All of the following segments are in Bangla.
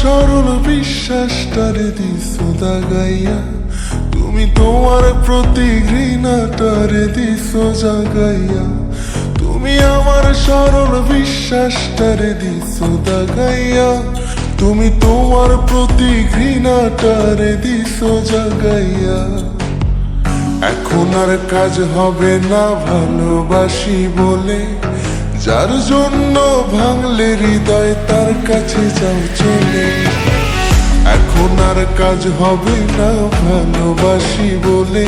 সরল বিশ্বাসটারে দিছো দাগাইয়া, তুমি তোমার প্রতি ঘৃণাটারে দিছো জাগাইয়া। তুমি আমার সরল বিশ্বাসটারে দিছো দাগাইয়া, তুমি তোমার প্রতি ঘৃণাটারে দিছো জাগাইয়া। এখন আর কাজ হবে না ভালোবাসি বলে, যার জন্য ভাঙলে হৃদয় তার কাছে যাও চলে। এখন আর কাজ হবে না ভালোবাসি বলে,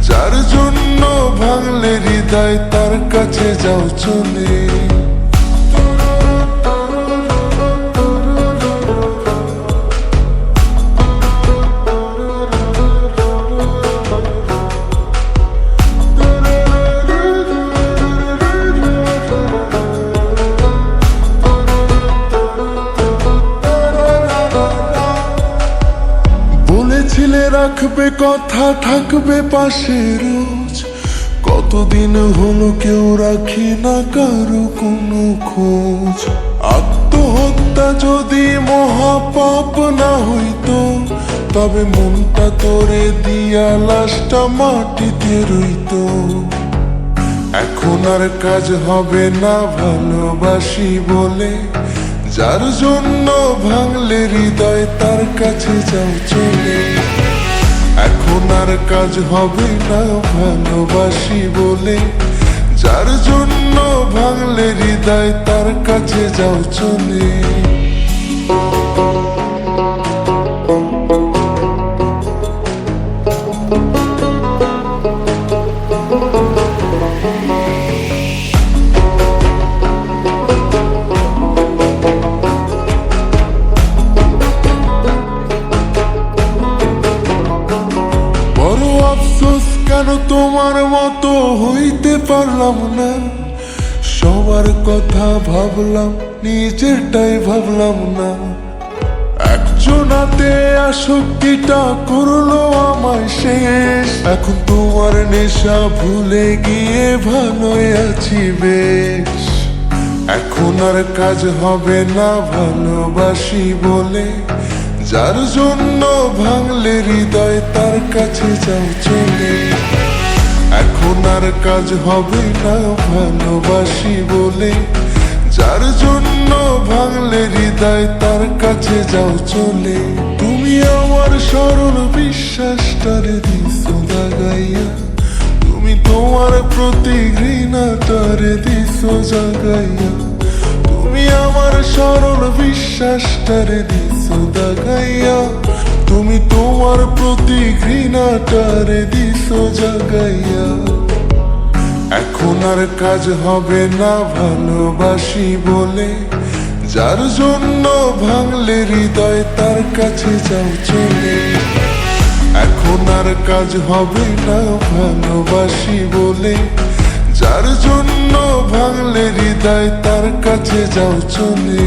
যার জন্য ভাঙলে হৃদয় তার কাছে যাও চলে। বলেছিলে রাখবে কথা, থাকবে পাশে রোজ, কতদিন হলো কেউ রাখি না কারো কোনো খোঁজ। আত্মহত্যা যদি মহাপাপ না হইতো, তবে মনটা তোরে দিয়া লাশটা মাটিতে রইতো। এখন আর কাজ হবে না ভালোবাসি বলে, যার জন্য ভাঙলে হৃদয় তার কাছে যাও চলে। এখন আর কাজ হবে না ভালোবাসি বলে, যার জন্য ভাঙলে হৃদয় তার কাছে যাও চলে। আফসোস কেন তোমার মতো হইতে পারলাম না, সবার কথা ভাবলাম নিজেরটাই ভাবলাম না। একজনাতে আসক্তিটা করলো আমায় শেষ, এখন তোমার নেশা ভুলে গিয়ে ভালোই আছি বেশ। এখন আর কাজ হবে না ভালোবাসি বলে, যার জন্য ভাঙলে হৃদয় তার কাছে যাও চলে। এখন আর কাজ হবে না ভালোবাসি বলে, যার জন্য ভাঙলে হৃদয় তার কাছে যাও চলে। তুমি আমার সরল বিশ্বাসটারে দিছো দাগাইয়া, তুমি তোমার প্রতি ঘৃণাটারে দিছো জাগাইয়া। তুমি আমার সরল বিশ্বাসটারে দিছো দাগাইয়া, তুমি তোমার প্রতি ঘৃণাটারে দিছো জাগাইয়া। এখন আর কাজ হবে না ভালোবাসি বলে, যার জন্য ভাঙলে হৃদয় তার কাছে যাও চলে। এখন আর কাজ হবে না ভালোবাসি বলে, যার জন্য ভাঙলে হৃদয় তার কাছে যাও চলে।